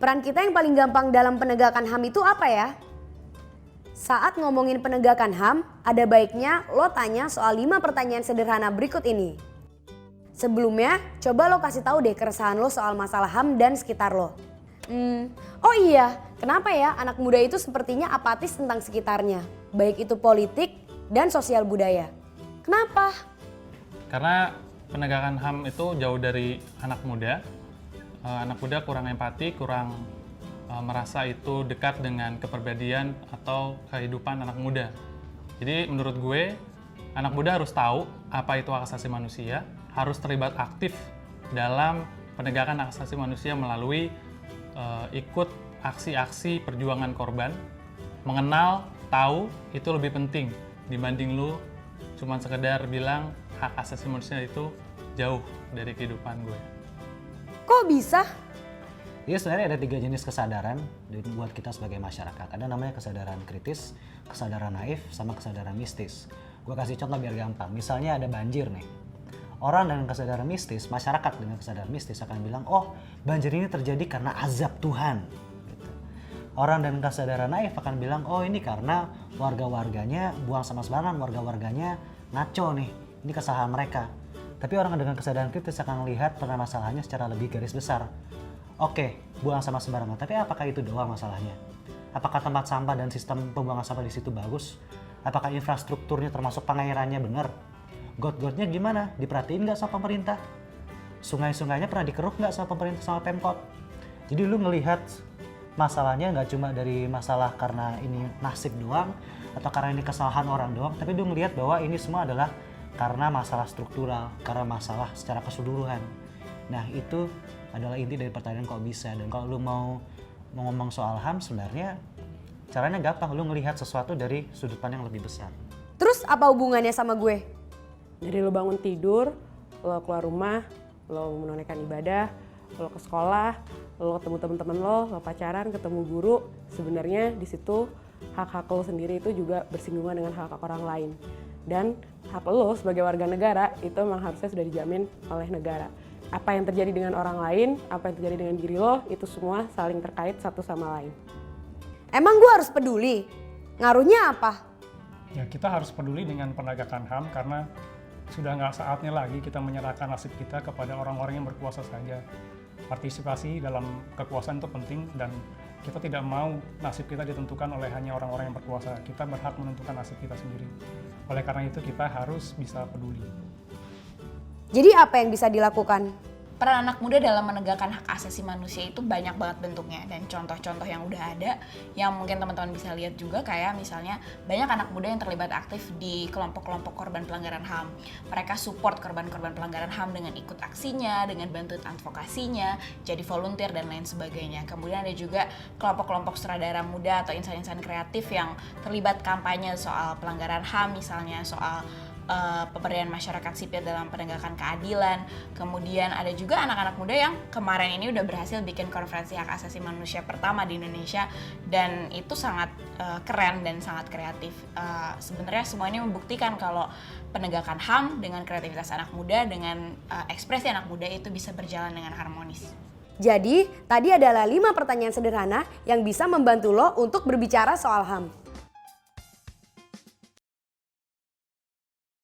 Peran kita yang paling gampang dalam penegakan HAM itu apa ya? Saat ngomongin penegakan HAM, ada baiknya lo tanya soal 5 pertanyaan sederhana berikut ini. Sebelumnya, coba lo kasih tahu deh keresahan lo soal masalah HAM dan sekitar lo. Oh iya, kenapa ya anak muda itu sepertinya apatis tentang sekitarnya, baik itu politik dan sosial budaya. Kenapa? Karena penegakan HAM itu jauh dari anak muda. Anak muda kurang empati, kurang merasa itu dekat dengan kepribadian atau kehidupan anak muda. Jadi menurut gue, anak muda harus tahu apa itu hak asasi manusia, harus terlibat aktif dalam penegakan hak asasi manusia melalui ikut aksi-aksi perjuangan korban. Mengenal, tahu, itu lebih penting dibanding lu cuman sekedar bilang hak asasi manusia itu jauh dari kehidupan gue. Kok bisa? Jadi sebenarnya ada 3 jenis kesadaran buat kita sebagai masyarakat. Ada namanya kesadaran kritis, kesadaran naif, sama kesadaran mistis. Gue kasih contoh biar gampang. Misalnya ada banjir nih. Orang dengan kesadaran mistis, masyarakat dengan kesadaran mistis akan bilang, oh banjir ini terjadi karena azab Tuhan. Gitu. Orang dengan kesadaran naif akan bilang, oh ini karena warga-warganya buang sampah sembarangan, warga-warganya ngaco nih, ini kesalahan mereka. Tapi orang dengan kesadaran kritis akan melihat permasalahannya secara lebih garis besar. Oke, buang sampah sembarangan, tapi apakah itu doang masalahnya? Apakah tempat sampah dan sistem pembuangan sampah di situ bagus? Apakah infrastrukturnya termasuk pengairannya benar? Got-gotnya gimana? Diperhatiin nggak sama pemerintah? Sungai-sungainya pernah dikeruk nggak sama pemerintah, sama Pemkot? Jadi lu ngelihat masalahnya nggak cuma dari masalah karena ini nasib doang, atau karena ini kesalahan orang doang, tapi lu ngelihat bahwa ini semua adalah karena masalah struktural, karena masalah secara keseluruhan. Nah itu adalah inti dari pertanyaan kok bisa. Dan kalau lu mau ngomong soal HAM sebenarnya caranya gampang, lu ngelihat sesuatu dari sudut pandang yang lebih besar. Terus apa hubungannya sama gue? Dari lo bangun tidur, lo keluar rumah, lo menunaikan ibadah, lo ke sekolah, lo ketemu teman-teman lo pacaran, ketemu guru, sebenarnya di situ hak-hak lo sendiri itu juga bersinggungan dengan hak-hak orang lain. Dan hak lo sebagai warga negara itu memang harusnya sudah dijamin oleh negara. Apa yang terjadi dengan orang lain, apa yang terjadi dengan diri lo, itu semua saling terkait satu sama lain. Emang gue harus peduli? Ngaruhnya apa? Ya kita harus peduli dengan penegakan HAM karena sudah nggak saatnya lagi kita menyerahkan nasib kita kepada orang-orang yang berkuasa saja. Partisipasi dalam kekuasaan itu penting dan kita tidak mau nasib kita ditentukan oleh hanya orang-orang yang berkuasa. Kita berhak menentukan nasib kita sendiri. Oleh karena itu kita harus bisa peduli. Jadi apa yang bisa dilakukan? Peran anak muda dalam menegakkan hak asasi manusia itu banyak banget bentuknya, dan contoh-contoh yang udah ada yang mungkin teman-teman bisa lihat juga kayak misalnya banyak anak muda yang terlibat aktif di kelompok-kelompok korban pelanggaran HAM. Mereka support korban-korban pelanggaran HAM dengan ikut aksinya, dengan bantu advokasinya, jadi volunteer dan lain sebagainya. Kemudian ada juga kelompok-kelompok sutradara muda atau insan-insan kreatif yang terlibat kampanye soal pelanggaran HAM, misalnya soal pemberdayaan masyarakat sipil dalam penegakan keadilan. Kemudian ada juga anak-anak muda yang kemarin ini udah berhasil bikin konferensi hak asasi manusia pertama di Indonesia, dan itu sangat keren dan sangat kreatif. Sebenarnya semua ini membuktikan kalau penegakan HAM dengan kreativitas anak muda, dengan ekspresi anak muda itu bisa berjalan dengan harmonis. Jadi tadi adalah 5 pertanyaan sederhana yang bisa membantu lo untuk berbicara soal HAM.